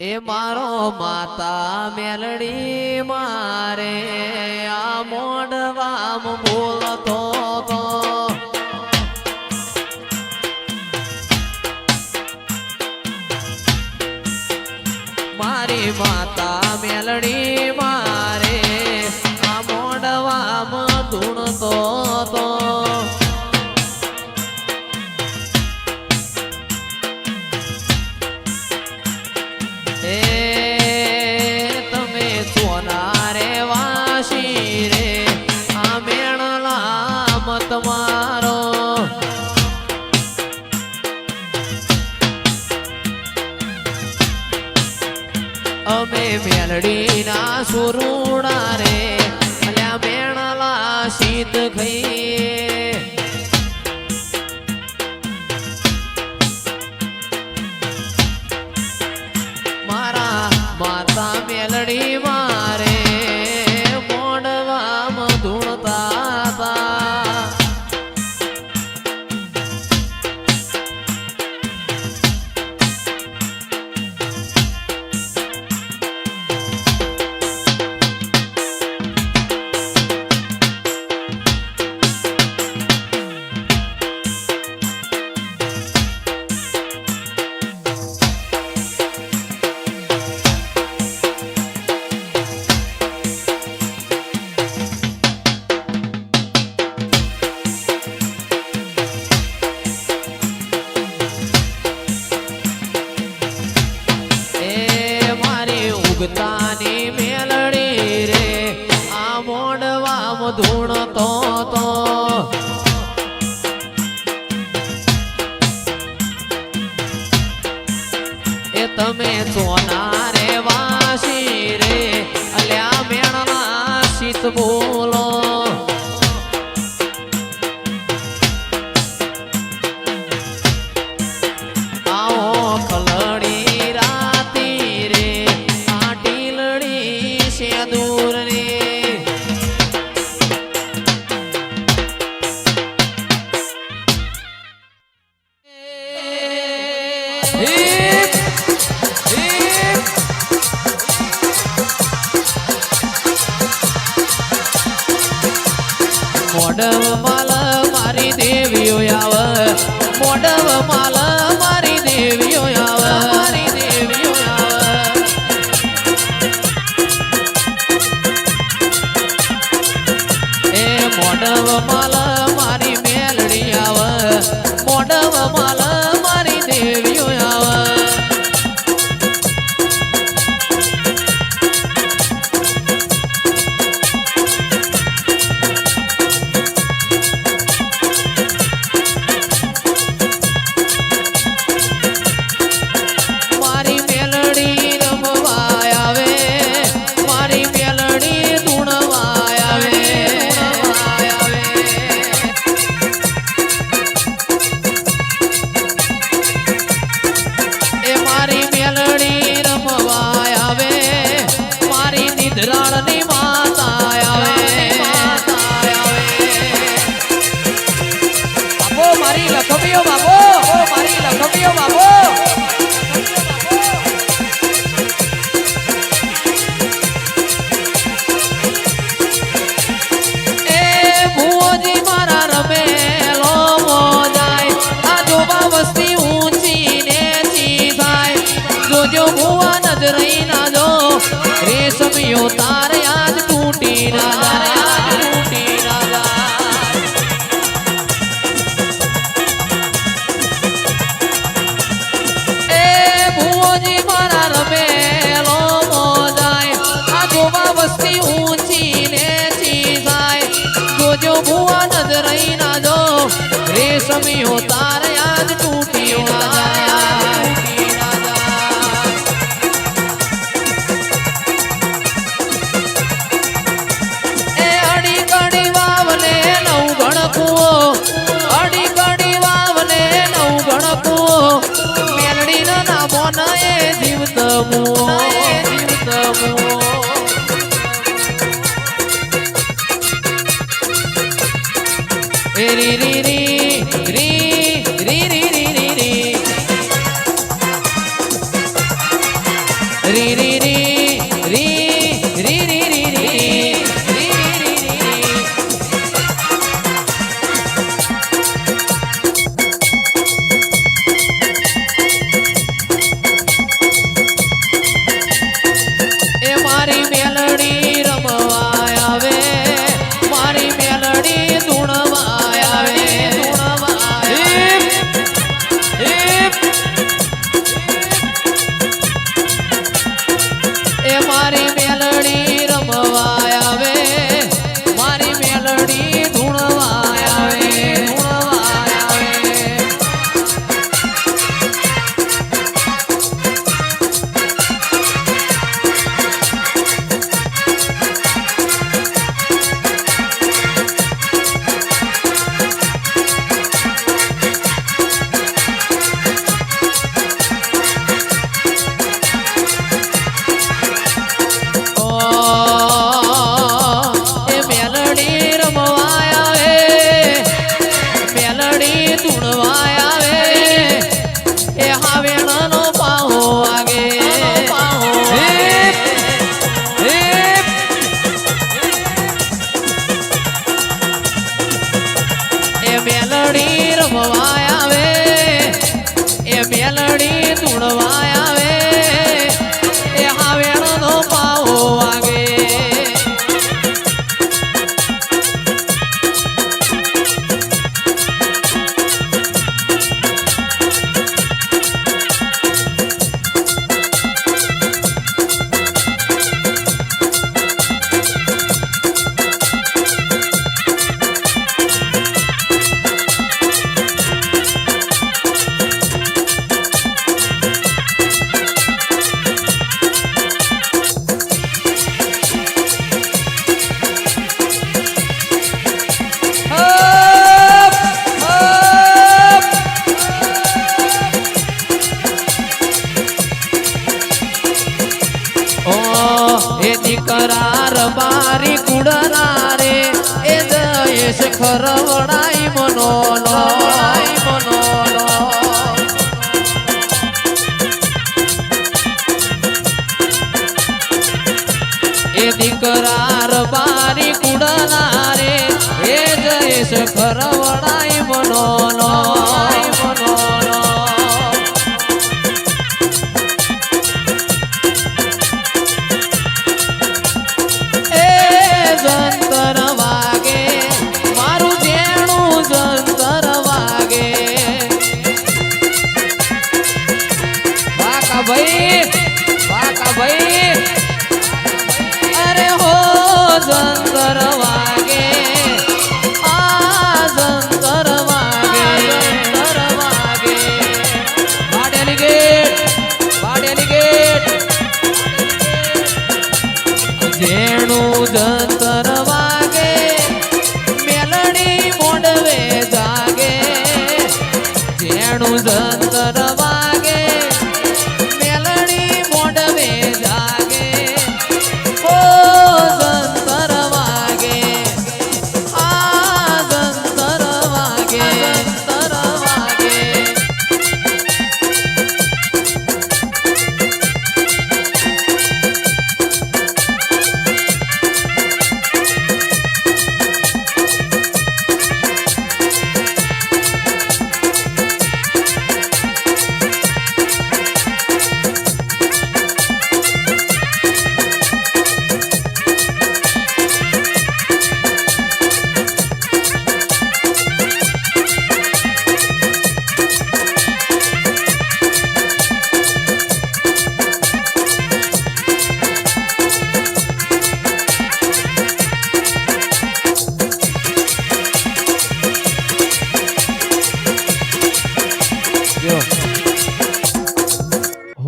એ મારો માતા મેલડી મારે આ મોડવામ બોલતો તો મારી માતા મેલડી મારે આ મોડવામ ધૂણતો તો તમારો અમે મેલડીના સુરુડા રે અલ્યા મેણલા શીત ખઈએ મારા માતા મેલડી મારે મોડવામ ધૂણતા હતા ઉગતાની મેલડી રે આ મોડવામ ધૂણતો તો એ તમે સોના રે વાસી રે અલ્યા મેણના શીત બોલો આવો કલડી રાતી રે દૂર રે મોડવ માલ મારી દેવીઓ આવે મોડવ માલ મારી દેવીઓ આવે મારી દેવીઓ આવે એ મોડવ માલ મારી મેલડી આવે મોડવ માલ મારી દેવીઓ આવે રેશમિયો તારે આજ તૂટી ના તૂટી ના એ ભુવોજી મારા રમેલો મોજાય આ જોવા વસ્તી ઊંચી ને ચીસાય જોજો ભુવા નજરઈ ના જો રેશમિયો તારે આજ તૂટી ના અડી કડી વાવને નવ ગણકુઓ મેલડી ના નામો ન એ જીવતમુઓ એ રી રી રી રી રી રી રી રી રી રી રી રી રી રી રી રી રી મારી મેલડી રમવા આવે મારી મેલડી ધૂણવા આવે એ મારી મેલડી રમવા આવે મારી મેલડી ધૂણવા આવે મેલડી રમવા આવે એ મેલડી ધૂણવા આવે એ હાવેણનો પાવો વાગે દીકરાર બારી કુડના રે એ જયેશ ખરવડાઈ મનો એ દીકરાર બારી કુડના રે એ જયેશ ખરવડાઈ મનો અરે હો જંતર વાગે આ જંતર વાગે ભાડેલી ગેટ જેણું જંતર વાગે મેલડી મોડવે જાગે જેણું જંતર વાગે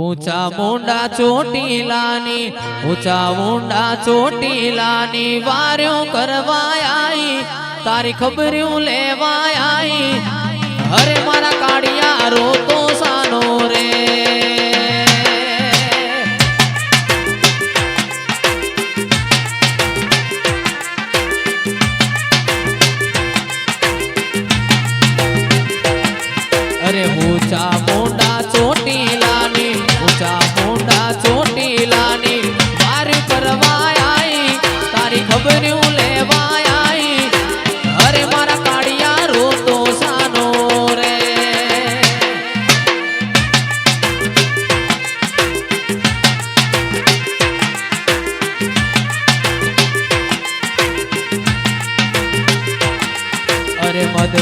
ऊंचा मुंडा चोटीलानी ऊंचा मुंडा चोटीलानी वार्यों करवाई तारी खबरियों लेवाई अरे मारा काड़िया रो तो सानो रे अरे ऊंचा मुंडा चोटीलानी ऊंचा मुंडा चोटी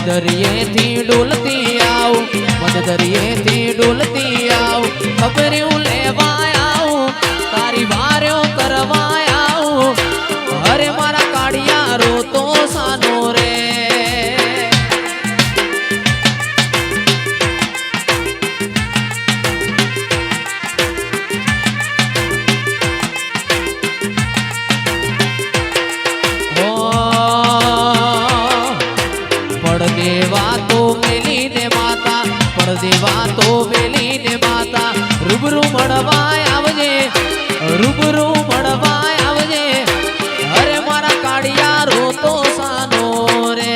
દરિયેથી ડોલતી આવું મદ દરિયેથી ડોલતી આવું ખબર્યું લેવા આવું તારી વાર્યો કરવા આવું અરે મારા કાળિયા રોતો સાનો રે પડદેવા તો મેલીને માતા પડદેવા તો મેલીને માતા રૂબરૂ મળવા આવજે રૂબરૂ મળવા આવજે અરે મારા કાળિયા રોતો સાનો રે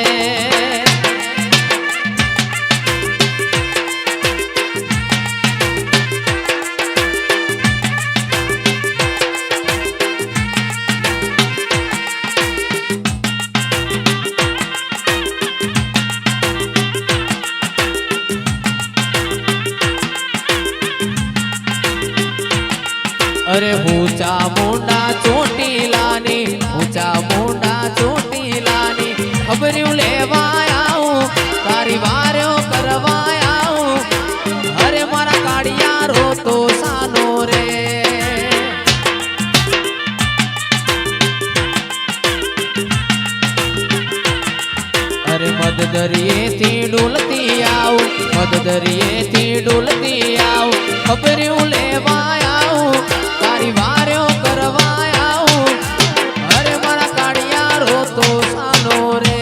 અરે ઊંચા મોંડા ચોટીલાની ઊંચા મોંડા ચોટીલાની ખબર્યું લેવા આવું તારી વાર્યો કરવા આવું અરે મારા કાળિયા રોતો સાનો રે અરે મદ દરિયેથી ડોલતી આવું મદ દરિયેથી ડોલતી આવું ખબર્યું લેવા આવું તારી વાર્યો કરવા આવું અરે મારા કાળિયા રોતો સાનો રે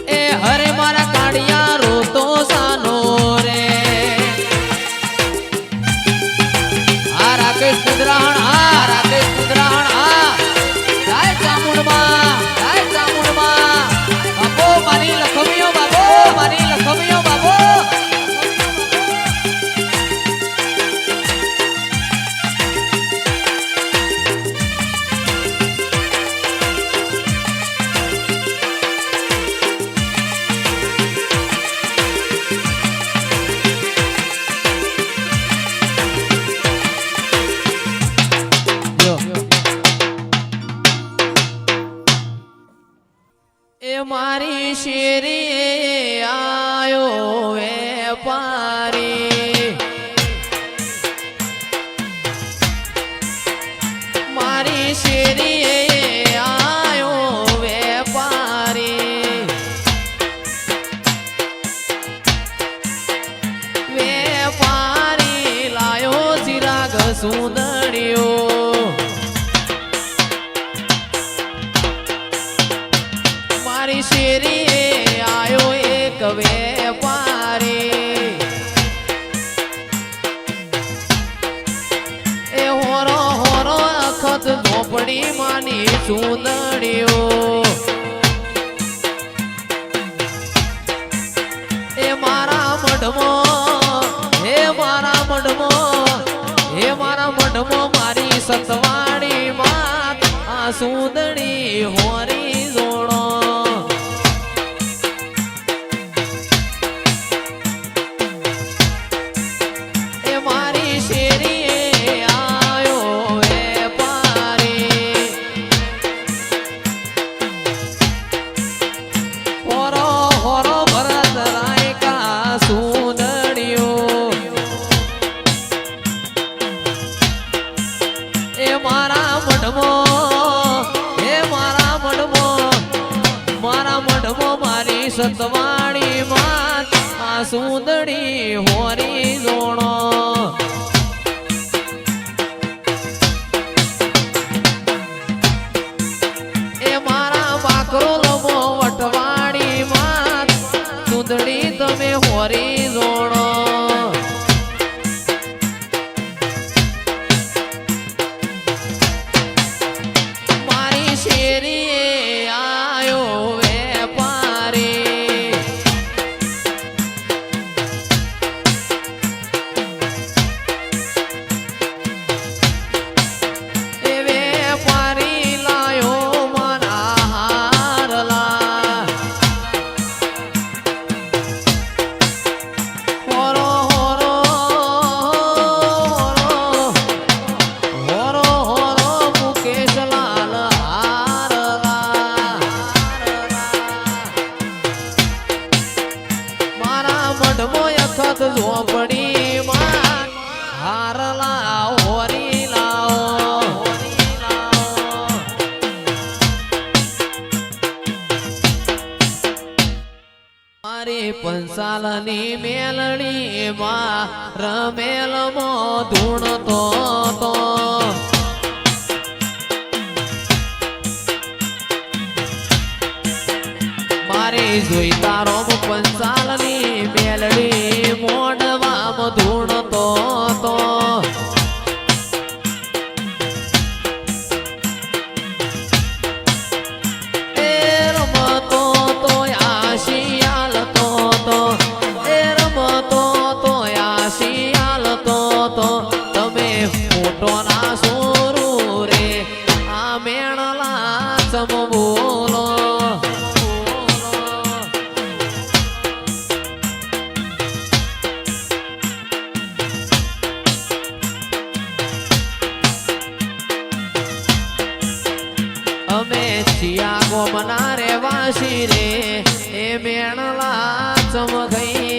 એ હરે મારા કાળિયા રોતો સાનો રે આ રાકેશ કુદરાણ આ રાકેશ કુદરાણ મારી લખમીઓ બાબો એ મારી શેરી આયો વેપારી મારી શેરી આયો વેપારી વેપારી લાયો ચિરાગ સુંદરિયો મારી શેરી આયો એક વેપારી એ હોરો હોરો અખત ઝોપડી માની સુંદરીઓ એ મારા મઢમાં હે મારા મઢમાં હે મારા મઢમાં મારી સતવાડી માત આ સુંદરી હોરી જોડો સતવાણી માત આ સુંદરી હોરી જોણો એ મારા બાકરો લમો વટવાડી માત સુંદરી તમે હોરી જોણો મારી શેરી આયો પંસાલની મેલડીમાં રમેલમો ધૂણતો તો મારે જોઈ તારો પંસાલની મેલડી મોઢવામાં ધૂણતો તો અમે ચિયા ગોમના રે વાસી રે એ મેણલા ચમકઈ